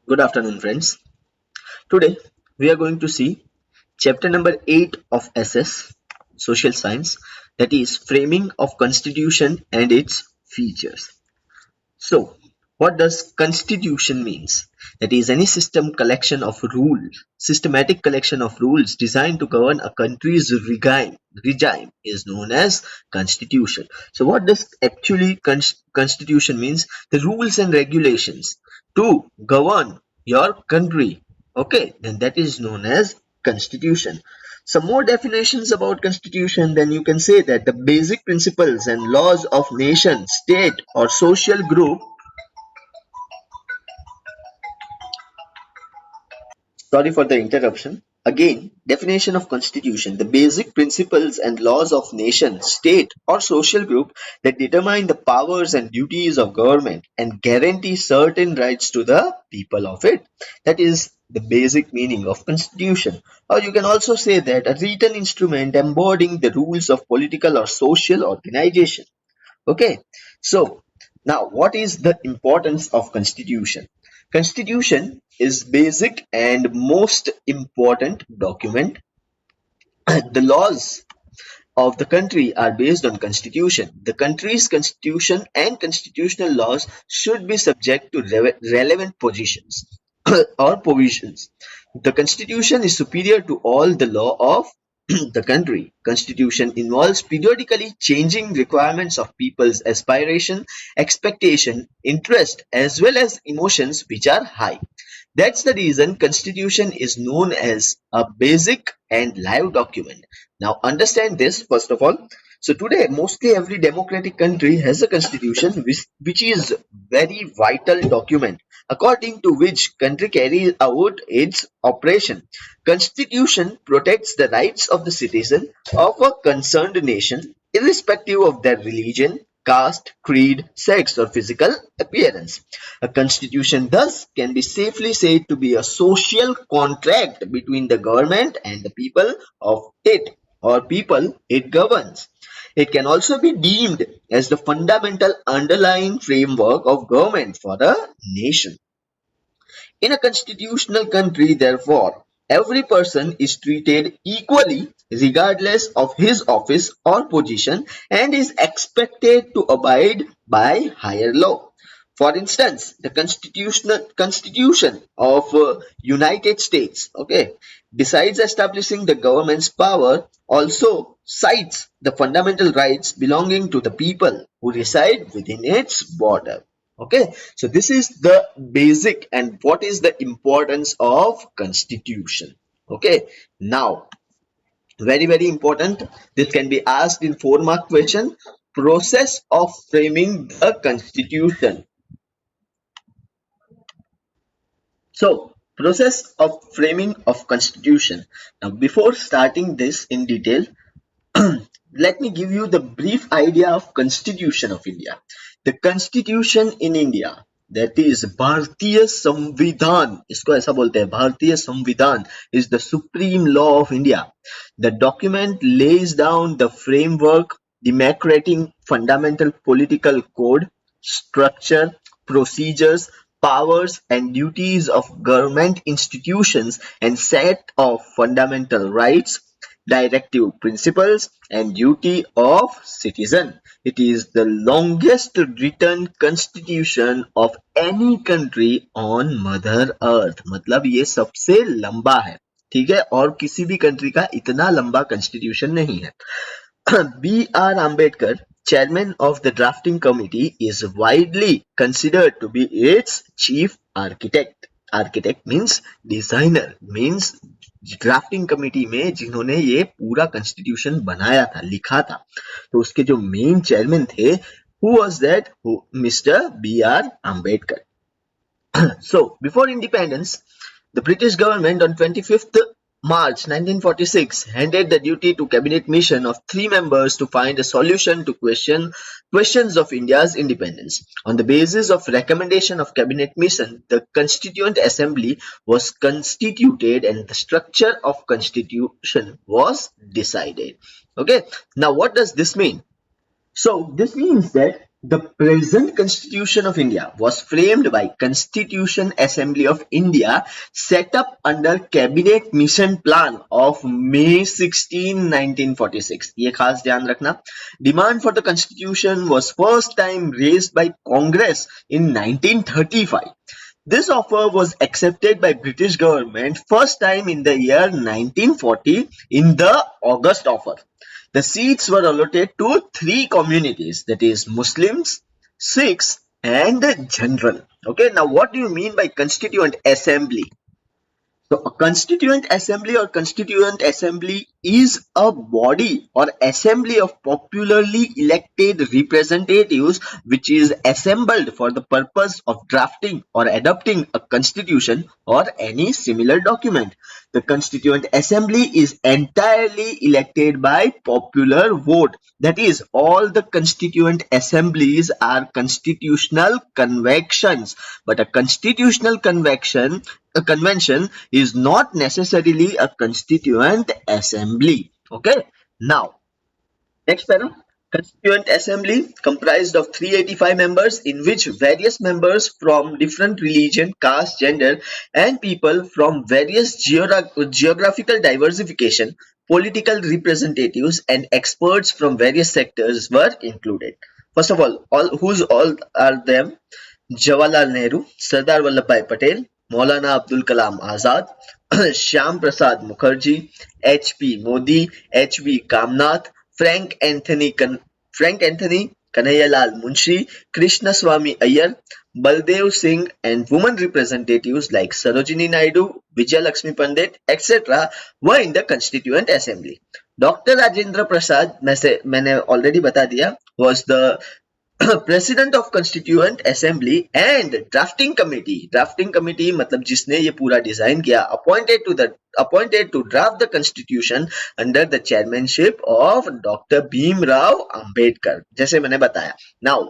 Good afternoon, friends. Today we are going to see chapter number 8 of SS Social Science, that is Framing of Constitution and its Features. So, what does constitution means? That is any systematic collection of rules designed to govern a country's regime is known as constitution. So, what does actually constitution means? The rules and regulations to govern your country. Okay, then that is known as constitution. Some more definitions about constitution, then you can say that the basic principles and laws of nation, state or social group. Sorry for the interruption. Again, definition of constitution: the basic principles and laws of nation, state or social group that determine the powers and duties of government and guarantee certain rights to the people of it. That is the basic meaning of constitution. Or you can also say that a written instrument embodying the rules of political or social organization. Okay, so now what is the importance of constitution? Constitution is basic and most important document. The laws of the country are based on constitution. The country's constitution and constitutional laws should be subject to relevant positions or provisions. The constitution is superior to all the law of the country. Constitution involves periodically changing requirements of people's aspiration, expectation, interest, as well as emotions which are high. That's the reason constitution is known as a basic and live document. Now understand this first of all. So today mostly every democratic country has a constitution which is very vital document according to which country carries out its operation. Constitution protects the rights of the citizen of a concerned nation irrespective of their religion, caste, creed, sex or physical appearance. A constitution thus can be safely said to be a social contract between the government and the people of it or people it governs. It can also be deemed as the fundamental underlying framework of government for a nation. In a constitutional country, therefore, every person is treated equally regardless of his office or position and is expected to abide by higher law. For instance, the constitution of United States, okay, besides establishing the government's power, also cites the fundamental rights belonging to the people who reside within its border. Okay, so this is the basic and what is the importance of constitution. Okay, now very important, this can be asked in 4 mark question. Process of framing the constitution. So, process of framing of constitution. Now before starting this in detail, let me give you the brief idea of Constitution of India. The Constitution in India, that is भारतीय संविधान, इसको ऐसा बोलते हैं, भारतीय संविधान is the supreme law of India. The document lays down the framework demarcating fundamental political code, structure, procedures, powers and duties of government institutions and set of fundamental rights, directive principles and duty of citizen. It is the longest written constitution of any country on mother earth. मतलब ये सबसे लंबा है, ठीक है, और किसी भी कंट्री का इतना लंबा कॉन्स्टिट्यूशन नहीं है. B.R. Ambedkar, chairman of the drafting committee, is widely considered to be its chief architect. Architect means designer, means drafting committee में जिन्होंने ये पूरा कॉन्स्टिट्यूशन बनाया था, लिखा था, तो उसके जो मेन चेयरमैन थे, who was that? Mr. B.R. Ambedkar. So before independence, the British government on 25th March 1946 handed the duty to cabinet mission of 3 members to find a solution to questions of India's independence. On the basis of recommendation of cabinet mission, the Constituent Assembly was constituted and the structure of constitution was decided. Okay, now what does this mean? So this means that The present Constitution of India was framed by Constitution Assembly of India, set up under Cabinet Mission Plan of May 16, 1946. ये खास ध्यान रखना. Demand for the Constitution was first time raised by Congress in 1935. This offer was accepted by British government first time in the year 1940 in the August offer. The seats were allotted to three communities, that is Muslims, Sikhs and General. Okay, now what do you mean by Constituent Assembly? So a constituent assembly or constituent assembly is a body or assembly of popularly elected representatives which is assembled for the purpose of drafting or adopting a constitution or any similar document. The constituent assembly is entirely elected by popular vote. That is, all the constituent assemblies are constitutional conventions, but a convention is not necessarily a constituent assembly. Okay, now next para. Constituent Assembly comprised of 385 members in which various members from different religion, caste, gender and people from various geographical diversification, political representatives and experts from various sectors were included. First of all who's all are them? Jawaharlal Nehru, Sardar Vallabhbhai Patel, Maulana Abdul Kalam Azad, Shyam Prasad Mukherjee, H.P. Modi, H.V. Kamnath, Frank Anthony Kanhaialal Munshi, Krishna Swamy Iyer, Baldev Singh and women representatives like Sarojini Naidu, Vijay Lakshmi Pandit, etc. were in the Constituent Assembly. Dr. Rajendra Prasad, मैंने already बता दिया, was the president of constituent assembly and drafting committee मतलब जिसने ये पूरा design किया appointed to draft the constitution under the chairmanship of doctor Bhimrao Ambedkar, जैसे मैंने बताया. नाउ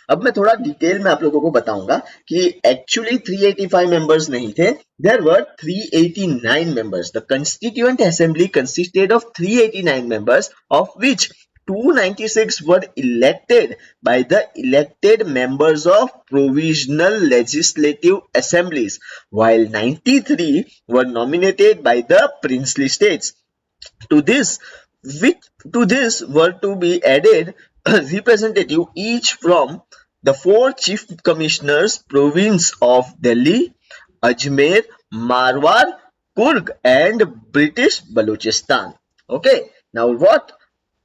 अब मैं थोड़ा डिटेल में आप लोगों को बताऊंगा कि एक्चुअली 385 मेंबर्स नहीं थे, there were 389 members. The constituent assembly consisted of 389 members of which 296 were elected by the elected members of provisional legislative assemblies, while 93 were nominated by the princely states. To this, were to be added a representative each from the four chief commissioners province of Delhi, Ajmer, Marwar, Kurg and British Balochistan. Okay, now what?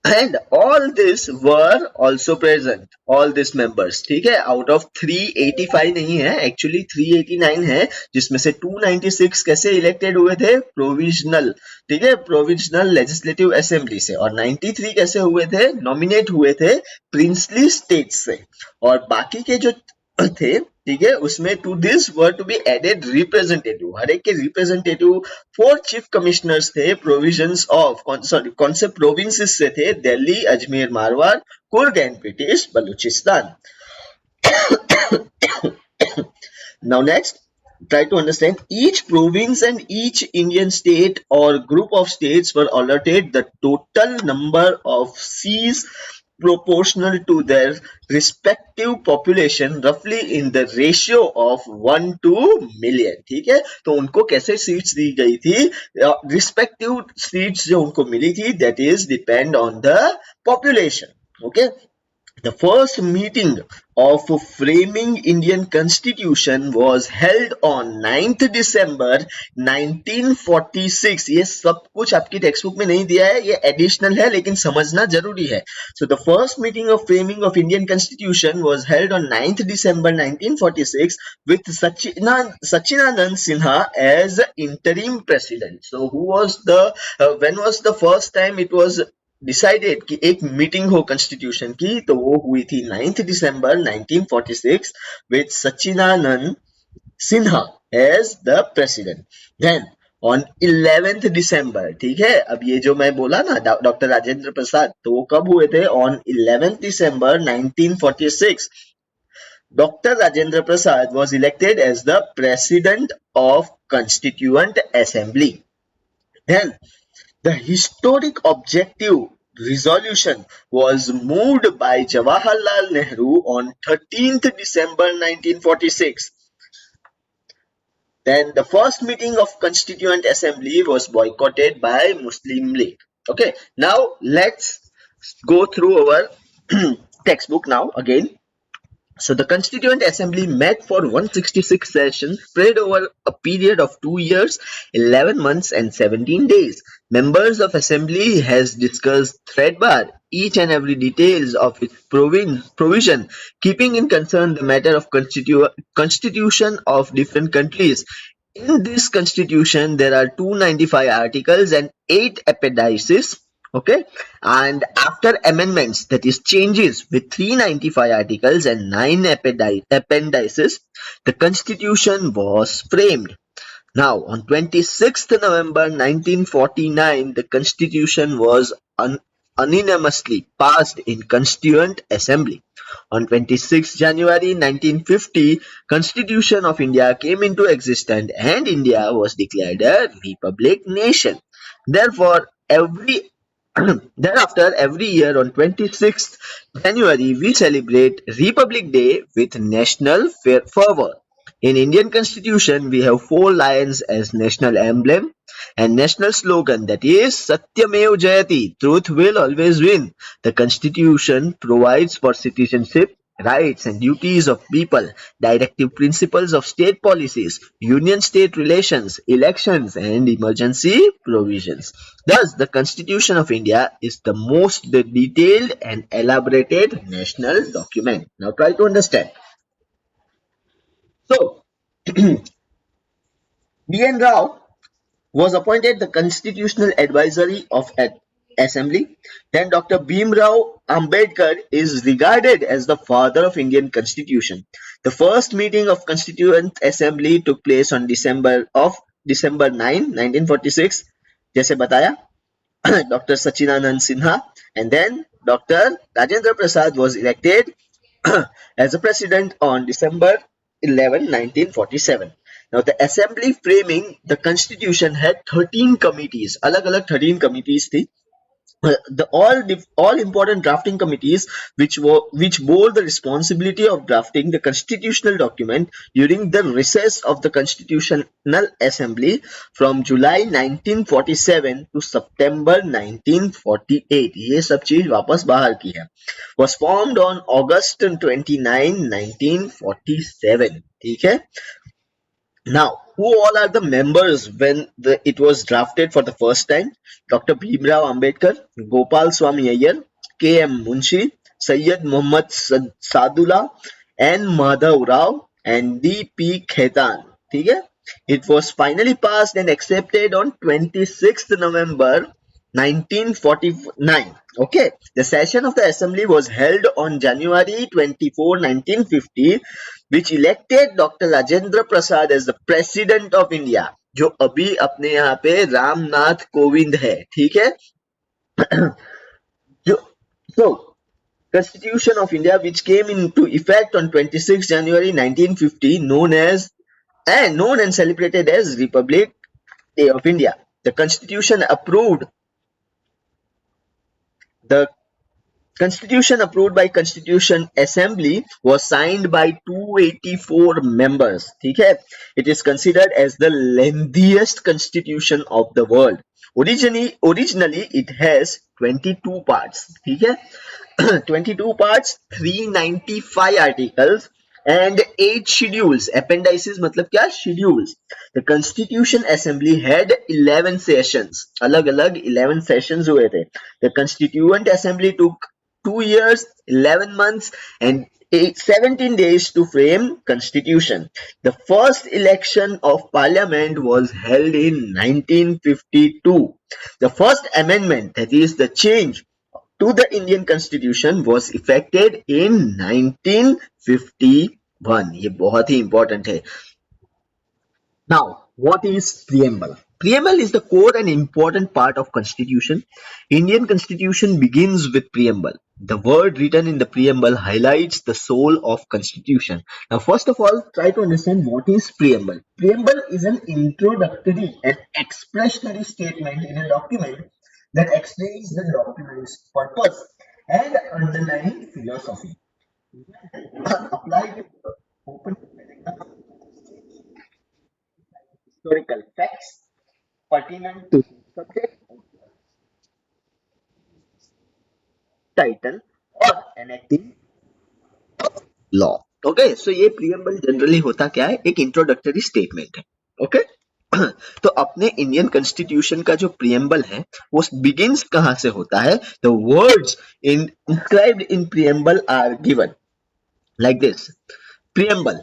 And all this were also present, all these members. ठीक है, out of 385 नहीं है, actually 389 है, जिसमें से 296 कैसे elected हुए थे? प्रोविजनल. ठीक है, प्रोविजनल लेजिस्लेटिव असेंबली से. और 93 कैसे हुए थे? नॉमिनेट हुए थे प्रिंसली स्टेट से. और बाकी के जो थे, ठीक है, उसमें to this were to be added representative. हर एक के रिप्रेजेंटेटिव 4 चीफ कमिश्नर्स थे प्रोविजंस ऑफ कौन से प्रोविंसेस से थे? Delhi, Ajmer, Marwar, Coorg and British Baluchistan. Now next, try to understand each province and each Indian state or group of states were allotted the total number of seats proportional to their respective population roughly in the ratio of 1 to million. ठीक है, तो उनको कैसे seats दी गई थी? Respective seats जो उनको मिली थी, that is depend on the population. Okay, the first meeting of framing Indian Constitution was held on 9th December 1946. ये सब कुछ आपकी टेक्स्ट बुक में नहीं दिया है, ये एडिशनल है लेकिन समझना जरूरी है. So the first meeting of framing of Indian Constitution was held on 9th December 1946 with Sachinanand Sinha as interim president. So who was when was the first time it was decided कि एक meeting हो constitution की? तो वो हुई थी 9th December 1946 with Sachchidananda Sinha as the president. Then on 11th December, ठीक है, अब ये जो मैं बोला ना डॉक्टर राजेंद्र प्रसाद, तो वो कब हुए थे? On 11th December 1946 Dr. Rajendra Prasad was elected as the President of Constituent Assembly. Then the historic objective resolution was moved by Jawaharlal Nehru on 13th December 1946. Then the first meeting of Constituent Assembly was boycotted by Muslim League. Okay, now let's go through our textbook now again. So the Constituent Assembly met for 166 sessions spread over a period of 2 years, 11 months and 17 days. Members of Assembly has discussed threadbar each and every details of its provision, keeping in concern the matter of constitution of different countries. In this constitution, there are 295 articles and 8 appendices. Okay, and after amendments, that is changes with 395 articles and 9 appendices, the constitution was framed. Now, on 26th November 1949, the Constitution was unanimously passed in Constituent Assembly. On 26th January 1950, Constitution of India came into existence and India was declared a republic nation. Therefore, every thereafter, every year on 26th January, we celebrate Republic Day with national fervor. In Indian Constitution, we have four lions as national emblem and national slogan, that is Satyamev Jayati, truth will always win. The Constitution provides for citizenship, rights and duties of people, directive principles of state policies, union-state relations, elections and emergency provisions. Thus, the Constitution of India is the most detailed and elaborated national document. Now try to understand. So, B.N. Rao was appointed the Constitutional Advisory of Assembly. Then Dr. Bhimrao Ambedkar is regarded as the father of Indian Constitution. The first meeting of Constituent Assembly took place on December 9, 1946. जैसे बताया Dr. Sachinanand Sinha, and then Dr. Rajendra Prasad was elected as a president on December 11, 1947. Now the assembly framing the constitution had 13 committees. अलग-अलग 13 committees थी. The all important drafting committees which bore the responsibility of drafting the constitutional document during the recess of the Constitutional Assembly from July 1947 to September 1948. ये सब चीज वापस बाहर की है. Was formed on August 29, 1947. ठीक है. Now, who all are the members when it was drafted for the first time? Dr. Bhimrao Ambedkar, Gopal Swami Iyer, K. M. Munshi, Sayyid Muhammad Sadullah, N. Madhav Rao, and D. P. Khaitan. ठीक है? It was finally passed and accepted on 26th November 1949. Okay, the session of the assembly was held on January 24, 1950, which elected Dr. Rajendra Prasad as the President of India, जो अभी अपने यहाँ पे रामनाथ कोविंद है. ठीक है. So, Constitution of India, which came into effect on 26 January 1950, known and celebrated as Republic Day of India. The Constitution approved by Constitution Assembly was signed by 284 members. ठीक है? It is considered as the lengthiest constitution of the world. Originally it has 22 parts. ठीक है? 22 parts, 395 articles and 8 schedules. Appendices मतलब क्या? Schedules. The Constitution Assembly had 11 sessions. अलग-अलग 11 sessions हुए थे. The Constituent Assembly took 2 years, 11 months and 17 days to frame constitution. The first election of parliament was held in 1952. The first amendment, that is the change to the Indian Constitution, was effected in 1951. ये बहुत ही important है. Now, what is preamble? Preamble is the core and important part of Constitution. Indian Constitution begins with preamble. The word written in the preamble highlights the soul of Constitution. Now, first of all, try to understand what is preamble. Preamble is an introductory and expressionary statement in a document that explains the document's purpose and underlying philosophy. Applied to the open paragraph, historical facts pertinent to the subject title or enacting law. Okay so ये preamble generally होता क्या है, एक introductory statement है. Okay तो अपने Indian constitution का जो प्रियम्बल है वो बिगिंस कहां से होता है. The words in inscribed in preamble are given like this. Preamble.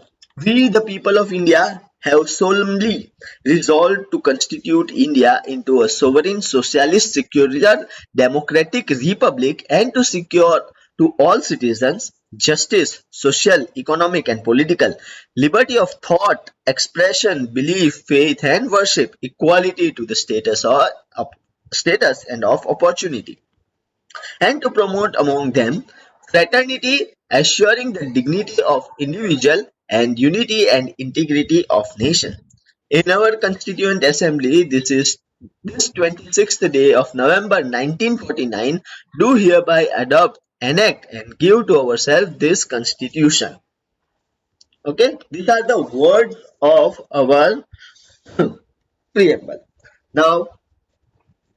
We, the people of India, have solemnly resolved to constitute India into a sovereign, socialist, secular, democratic republic and to secure to all citizens justice, social, economic, and political liberty of thought, expression, belief, faith, and worship, equality to the status and of opportunity, and to promote among them fraternity, assuring the dignity of individual and unity and integrity of nation. In our Constituent Assembly, this 26th day of November 1949, do hereby adopt, enact, and give to ourselves this Constitution. Okay, these are the words of our preamble. Now,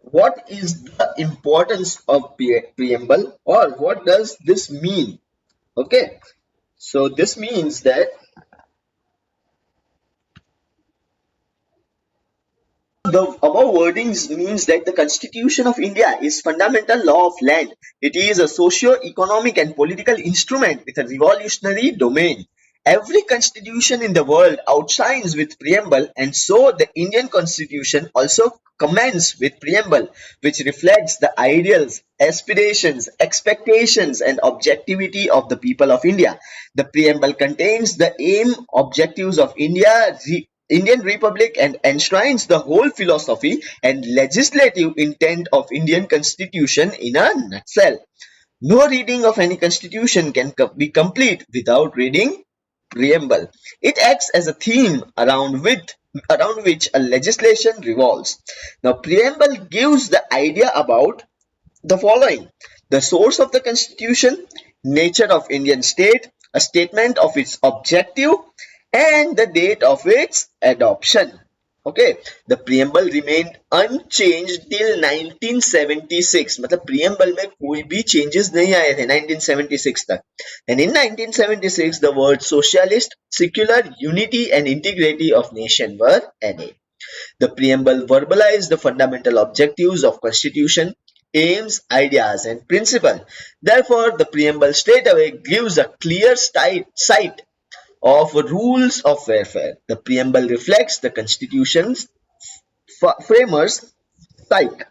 what is the importance of preamble, or what does this mean? Okay, so this means that the above wordings means that the Constitution of India is fundamental law of land. It is a socio-economic and political instrument with a revolutionary domain. Every constitution in the world outshines with preamble, and so the Indian Constitution also commences with preamble, which reflects the ideals, aspirations, expectations, and objectivity of the people of India. The preamble contains the aim, objectives of Indian Republic and enshrines the whole philosophy and legislative intent of Indian Constitution in a nutshell. No reading of any constitution can be complete without reading preamble. It acts as a theme around which a legislation revolves. Now, preamble gives the idea about the following: the source of the constitution, nature of Indian state, a statement of its objective, and the date of its adoption. Okay, the preamble remained unchanged till 1976. मतलब preamble में कोई भी changes नहीं आए थे 1976 तक. And in 1976, the words socialist, secular, unity and integrity of nation were added. The preamble verbalized the fundamental objectives of constitution, aims, ideas and principle. Therefore, the preamble straightaway gives a clear sight of rules of warfare. The preamble reflects the constitution's framers' sight.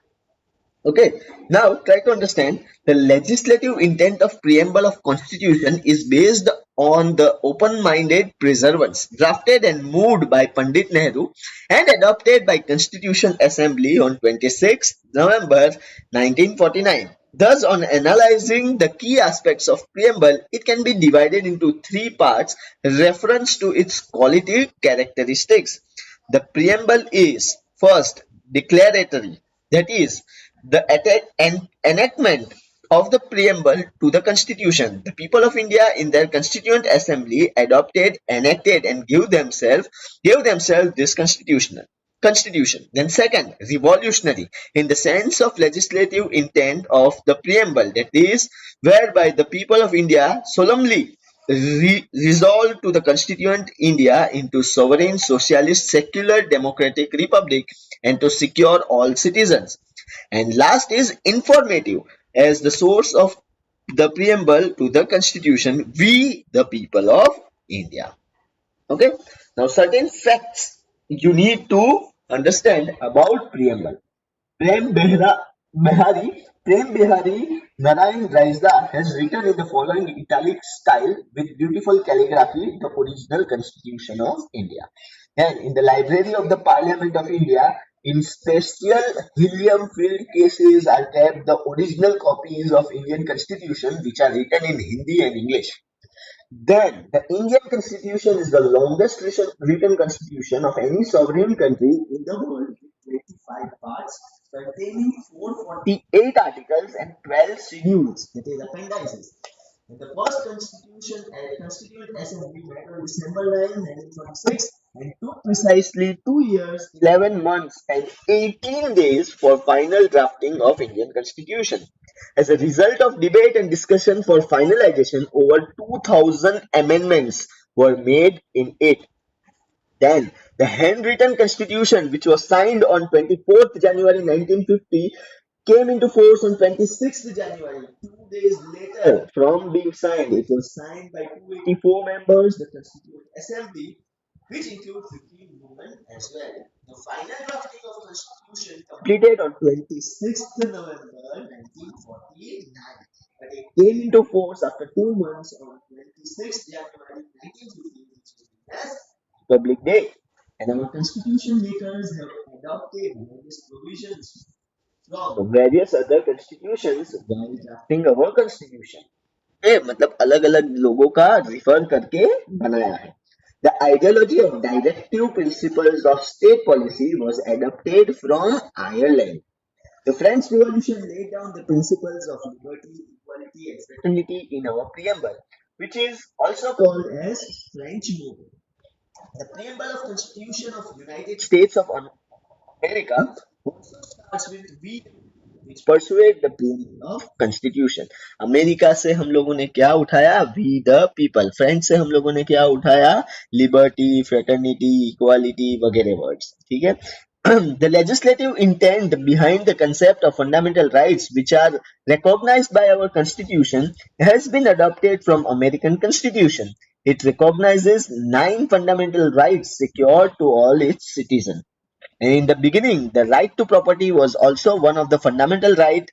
Okay, now try to understand the legislative intent of preamble of constitution is based on the open-minded preservance drafted and moved by Pandit Nehru and adopted by Constitution Assembly on 26 November 1949. Thus, on analyzing the key aspects of preamble, it can be divided into three parts reference to its quality characteristics. The preamble is first declaratory, that is, the enactment of the preamble to the constitution. The people of India in their constituent assembly adopted, enacted and gave themselves this constitution. Then second, revolutionary in the sense of legislative intent of the preamble, that is, whereby the people of India solemnly resolved to the constituent India into sovereign, socialist, secular, democratic republic and to secure all citizens. And last is informative as the source of the preamble to the constitution, we the people of India. Okay, now certain facts you need to understand about preamble. Prem Behari Narayan Raisda has written in the following italic style with beautiful calligraphy the original Constitution of India. And in the library of the Parliament of India, in special helium filled cases are kept the original copies of Indian Constitution which are written in Hindi and English. Then, the Indian Constitution is the longest written constitution of any sovereign country in the world. 5 parts containing 448 articles and 12 schedules, that is appendices. And the first Constituent Assembly met on December 9, 1946 and took precisely 2 years, 11 months and 18 days for final drafting of Indian Constitution. As a result of debate and discussion for finalization, over 2,000 amendments were made in it. Then, the handwritten constitution, which was signed on 24th January 1950, came into force on 26th January, 2 days later from being signed. It was signed by 284 members, the Constituent Assembly, which includes 15 women as well. The final drafting of the Constitution completed on 26th November 1949, but it came into force after 2 months on 26th January 1950, which was known as Republic Day. And our constitution makers have adopted various provisions from various other constitutions while drafting our constitution. मतलब अलग अलग लोगों का refer करके बनाया है. The ideology of directive principles of state policy was adopted from Ireland. The French Revolution laid down the principles of liberty, equality, and fraternity in our preamble, which is also called as French movement. The preamble of Constitution of United States of America also starts with we which persuade the preamble of Constitution. America से हम लोगों ने क्या उठाया? We the people. French से हम लोगों ने क्या उठाया? Liberty, fraternity, equality वगैरह words. ठीक है? The legislative intent behind the concept of fundamental rights, which are recognized by our Constitution, has been adopted from American Constitution. It recognizes 9 fundamental rights secured to all its citizens. And in the beginning, the right to property was also one of the fundamental rights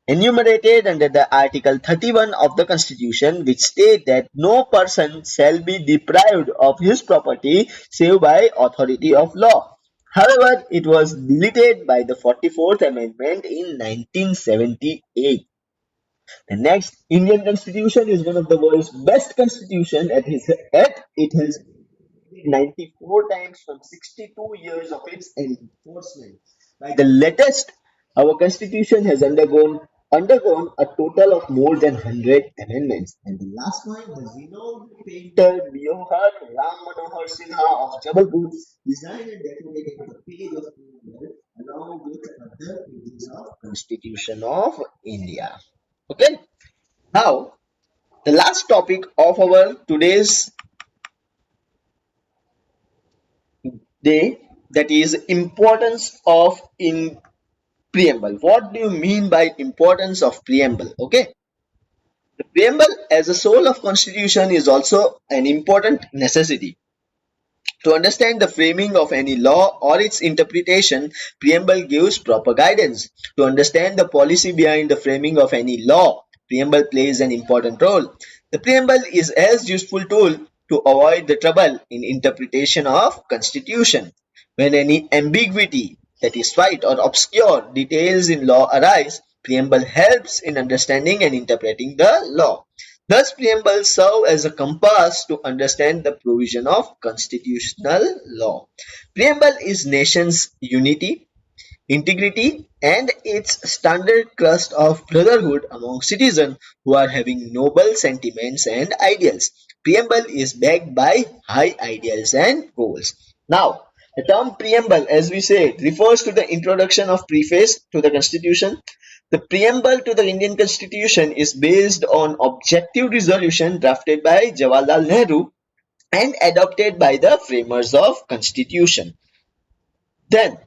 enumerated under the Article 31 of the Constitution, which state that no person shall be deprived of his property save by authority of law. However, it was deleted by the 44th Amendment in 1978. The next Indian Constitution is one of the world's best constitution at it has 94 times from 62 years of its enforcement. By the latest, our constitution has undergone a total of more than 100 amendments. And the last one, the renowned painter Biohar Ram Manohar Sinha of Jabalpur designed and decorated the page of India along with other pages of Constitution of India. Okay, now the last topic of our today's day, that is importance of in preamble. What do you mean by importance of preamble? Okay, the preamble as a soul of constitution is also an important necessity. To understand the framing of any law or its interpretation, preamble gives proper guidance. To understand the policy behind the framing of any law, preamble plays an important role. The preamble is as useful tool to avoid the trouble in interpretation of constitution. When any ambiguity, that is slight or obscure details in law arise, preamble helps in understanding and interpreting the law. Thus, preambles serve as a compass to understand the provision of constitutional law. Preamble is nation's unity, integrity, and its standard crust of brotherhood among citizens who are having noble sentiments and ideals. Preamble is backed by high ideals and goals. Now, the term preamble, as we said, refers to the introduction of preface to the Constitution. The preamble to the Indian Constitution is based on objective resolution drafted by Jawaharlal Nehru and adopted by the framers of Constitution. Then,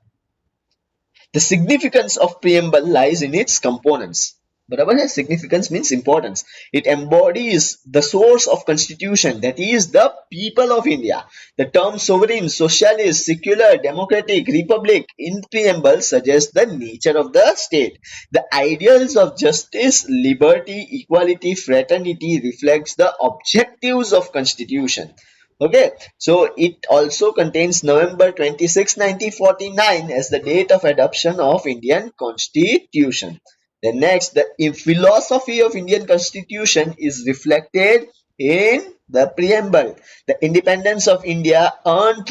the significance of preamble lies in its components. बराबर है. Significance means importance. It embodies the source of constitution, that is the people of India. The term sovereign, socialist, secular, democratic, republic in preamble suggests the nature of the state. The ideals of justice, liberty, equality, fraternity reflects the objectives of constitution. Okay, so it also contains November 26, 1949 as the date of adoption of Indian Constitution. The next, the philosophy of Indian Constitution is reflected in the preamble. The independence of India earned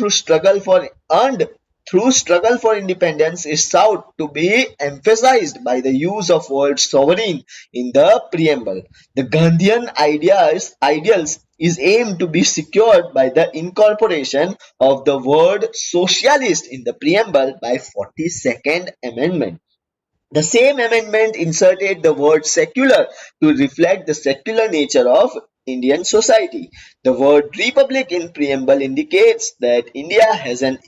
through struggle for independence is sought to be emphasized by the use of word sovereign in the preamble. The Gandhian ideals is aimed to be secured by the incorporation of the word socialist in the preamble by 42nd Amendment. The same amendment inserted the word secular to reflect the secular nature of Indian society. The word republic in preamble indicates that India has an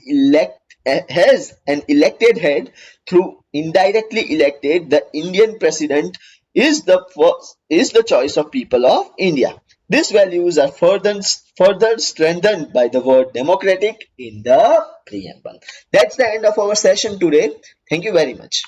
elected head through indirectly elected. The Indian president is the choice of people of India. These values are further strengthened by the word democratic in the preamble. That's the end of our session today. Thank you very much.